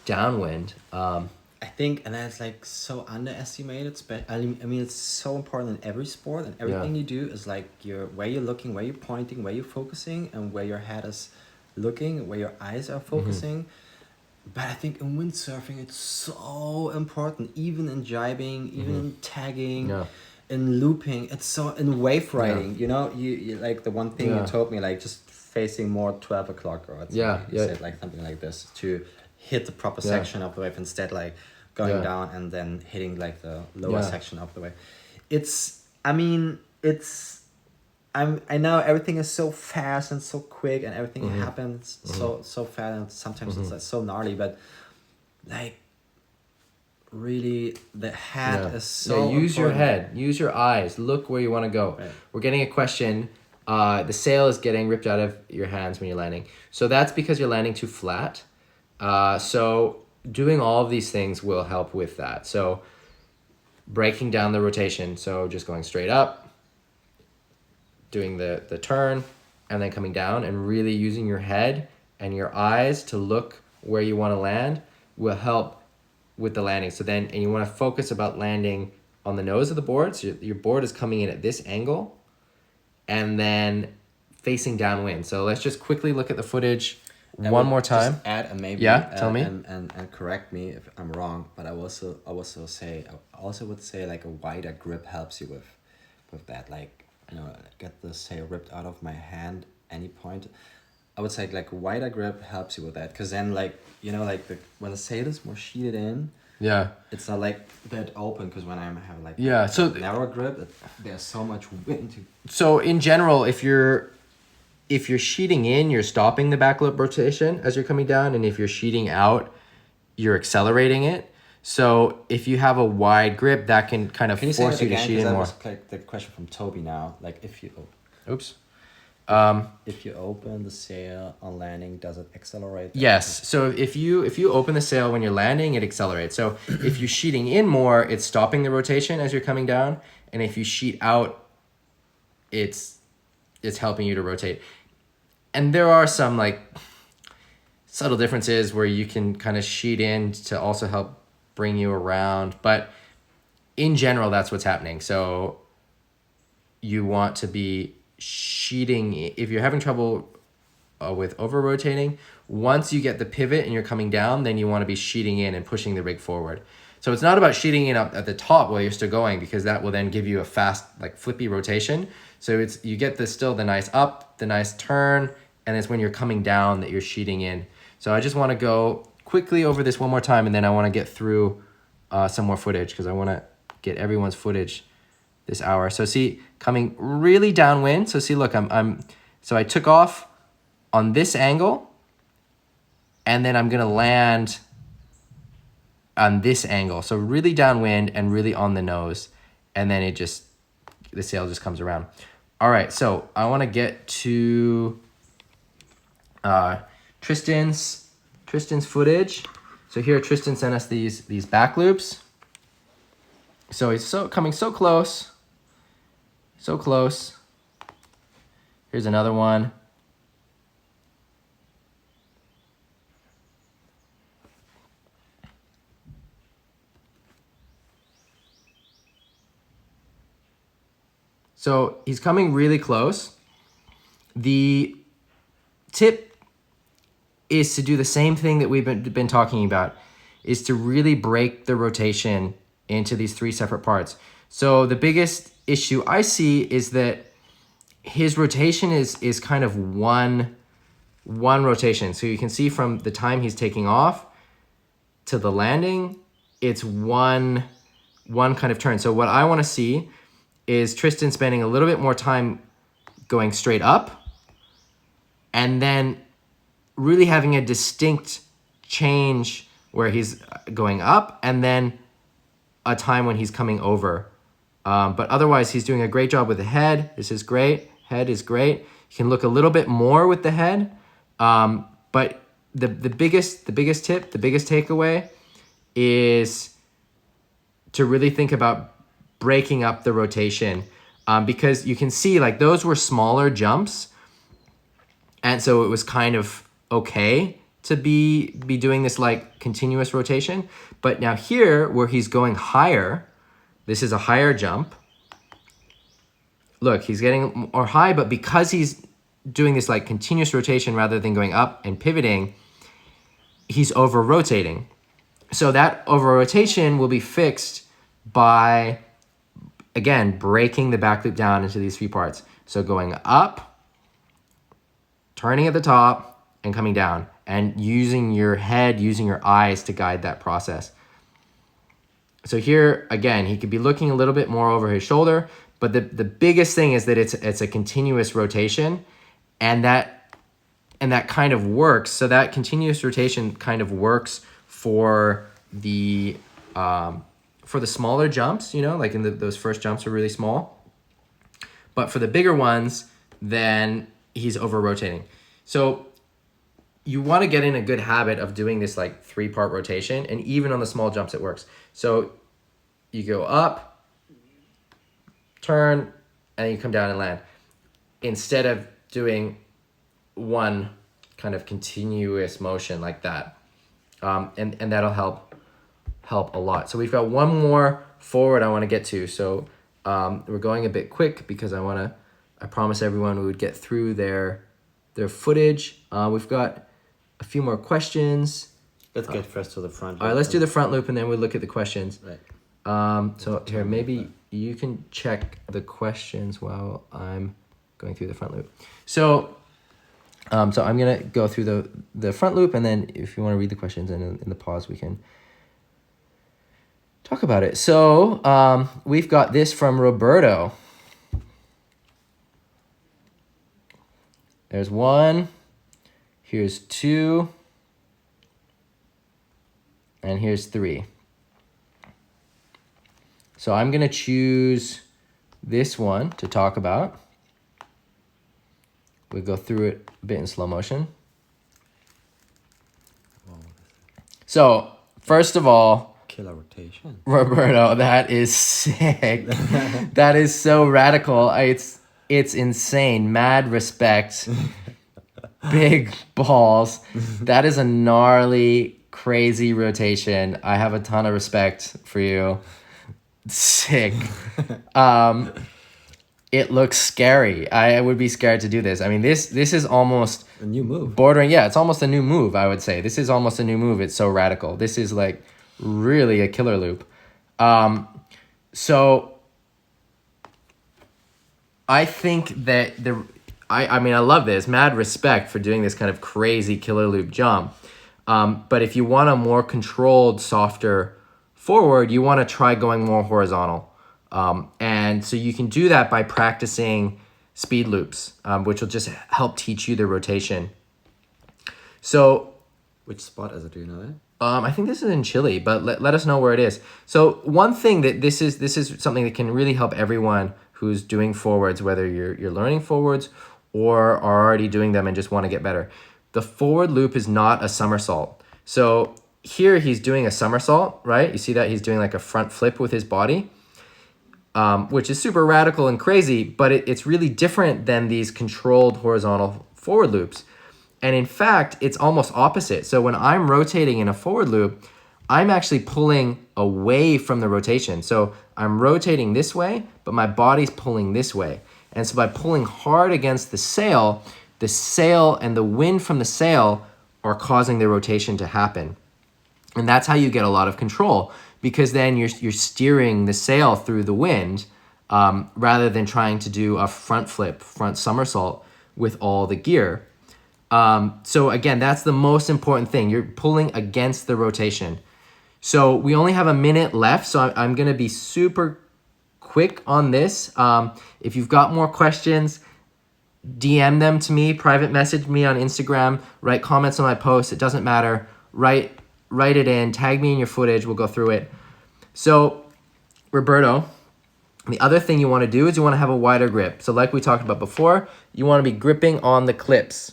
downwind. I think, and that's like so underestimated. I mean, it's so important in every sport, and everything you do is like where you're looking, where you're pointing, where you're focusing, and where your head is looking, where your eyes are focusing. But I think in windsurfing, it's so important, even in jibing, even in tagging, in looping. It's so, in wave riding, you know, you like the one thing you told me, like just facing more 12 o'clock or something. You said like something like this to hit the proper section of the wave, instead like going down and then hitting like the lower section of the wave. I know everything is so fast and so quick, and everything happens so fast, and sometimes it's like so gnarly, but like really, the head is so use your important. head, use your eyes, look where you want to go. Right. We're getting a question. The sail is getting ripped out of your hands when you're landing. So that's because you're landing too flat. So doing all of these things will help with that. So breaking down the rotation. So just going straight up, doing the turn, and then coming down, and really using your head and your eyes to look where you want to land will help with the landing. So then, and you want to focus about landing on the nose of the board. So your board is coming in at this angle and then facing downwind. So let's just quickly look at the footage one more time. Just add a maybe. Tell me. And correct me if I'm wrong, but I also would say like a wider grip helps you with that. Like, you know, get the sail ripped out of my hand any point. I would say like a wider grip helps you with that, because then, like, you know, like when the sail is more sheeted in, it's not like that open, because when I have like so narrow grip, there's so much wind to. So in general, if you're sheeting in, you're stopping the backloop rotation as you're coming down, and if you're sheeting out, you're accelerating it. So if you have a wide grip, that can kind of force you to sheet in more. That was like the question from Toby now. Like if you open the sail on landing, does it accelerate? Yes. So if you open the sail when you're landing, it accelerates. So if you're sheeting in more, it's stopping the rotation as you're coming down, and if you sheet out, it's helping you to rotate. And there are some like subtle differences where you can kind of sheet in to also help bring you around, but in general, that's what's happening. So you want to be sheeting. If you're having trouble with over rotating, once you get the pivot and you're coming down, then you want to be sheeting in and pushing the rig forward. So it's not about sheeting in up at the top while you're still going, because that will then give you a fast, like flippy rotation. So you get the nice up, the nice turn, and it's when you're coming down that you're sheeting in. So I just want to go quickly over this one more time, and then I want to get through some more footage, because I want to get everyone's footage this hour. So see, coming really downwind. So see, look, so I took off on this angle, and then I'm gonna land on this angle. So really downwind and really on the nose, and then the sail just comes around. All right, so I want to get to Tristan's footage. So here Tristan sent us these back loops. So he's coming so close. So close. Here's another one. So he's coming really close. The tip is to do the same thing that we've been talking about, is to really break the rotation into these three separate parts. So the biggest issue I see is that his rotation is kind of one rotation. So you can see from the time he's taking off to the landing, it's one kind of turn. So what I want to see is Tristan spending a little bit more time going straight up, and then really having a distinct change where he's going up, and then a time when he's coming over. But otherwise, he's doing a great job with the head. This is great. Head is great. You can look a little bit more with the head. But the biggest tip, the biggest takeaway is to really think about breaking up the rotation, because you can see like those were smaller jumps, and so it was kind of okay to be doing this like continuous rotation. But now here, where he's going higher, this is a higher jump. Look, he's getting more high, but because he's doing this like continuous rotation rather than going up and pivoting, he's over rotating. So that over rotation will be fixed by, again, breaking the back loop down into these three parts. So going up, turning at the top, and coming down, and using your head, using your eyes to guide that process. So here, again, he could be looking a little bit more over his shoulder, but the biggest thing is that it's a continuous rotation, and that kind of works. So that continuous rotation kind of works for the for the smaller jumps, you know, like in those first jumps are really small. But for the bigger ones, then he's over rotating. So you want to get in a good habit of doing this like 3-part rotation, and even on the small jumps it works. So you go up, turn, and you come down and land, instead of doing one kind of continuous motion like that. And that'll help a lot. So we've got one more forward I want to get to. So we're going a bit quick because I promised everyone we would get through their footage. We've got a few more questions. Let's get first to the front. All right, let's do the front loop and then we'll look at the questions. Right. So here, maybe you can check the questions while I'm going through the front loop. So I'm gonna go through the front loop, and then if you want to read the questions and in the pause, we can talk about it. So we've got this from Roberto. There's 1, here's 2, and here's 3. So I'm gonna choose this one to talk about. We'll go through it a bit in slow motion. So first of all, killer rotation. Roberto, that is sick. That is so radical. It's insane. Mad respect. Big balls. That is a gnarly, crazy rotation. I have a ton of respect for you. Sick. It looks scary. I would be scared to do this. I mean, this is almost a new move. Bordering, yeah, it's almost a new move, I would say. This is almost a new move. It's so radical. This is like really a killer loop. So I think that I mean, I love this. Mad respect for doing this kind of crazy killer loop jump. But if you want a more controlled, softer forward, you want to try going more horizontal. And so you can do that by practicing speed loops, which will just help teach you the rotation. So, which spot is it? Do you know that? I think this is in Chile, but let us know where it is. So one thing that this is something that can really help everyone who's doing forwards, whether you're learning forwards or are already doing them and just want to get better. The forward loop is not a somersault. So here he's doing a somersault, right? You see that he's doing like a front flip with his body. Which is super radical and crazy, but it's really different than these controlled horizontal forward loops. And in fact, it's almost opposite. So when I'm rotating in a forward loop, I'm actually pulling away from the rotation. So I'm rotating this way, but my body's pulling this way. And so by pulling hard against the sail and the wind from the sail are causing the rotation to happen. And that's how you get a lot of control, because then you're steering the sail through the wind rather than trying to do a front flip, front somersault with all the gear. So again, that's the most important thing. You're pulling against the rotation. So we only have a minute left, so I'm going to be super quick on this. If you've got more questions, DM them to me, private message me on Instagram, write comments on my post. It doesn't matter. Write it in, tag me in your footage, we'll go through it. So, Roberto, the other thing you want to do is you want to have a wider grip. So like we talked about before, you want to be gripping on the clips.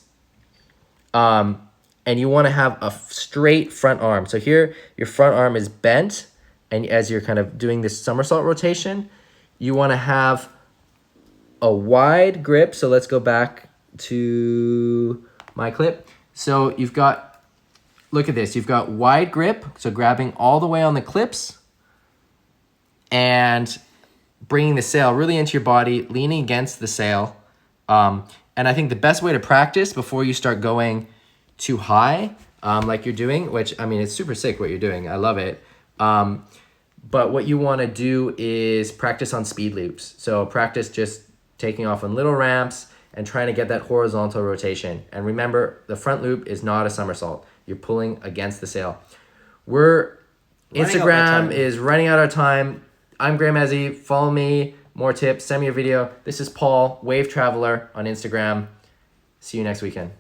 And you want to have a straight front arm. So here, your front arm is bent, and as you're kind of doing this somersault rotation, you want to have a wide grip. So let's go back to my clip. So you've got, look at this, you've got wide grip, so grabbing all the way on the clips and bringing the sail really into your body, leaning against the sail. And I think the best way to practice before you start going too high, like you're doing, which, I mean, it's super sick what you're doing. I love it. But what you want to do is practice on speed loops. So practice just taking off on little ramps and trying to get that horizontal rotation. And remember, the front loop is not a somersault. You're pulling against the sail. Instagram is running out of time. I'm Graham Ezzy. Follow me. More tips. Send me a video. This is Paul, Wave Traveler on Instagram. See you next weekend.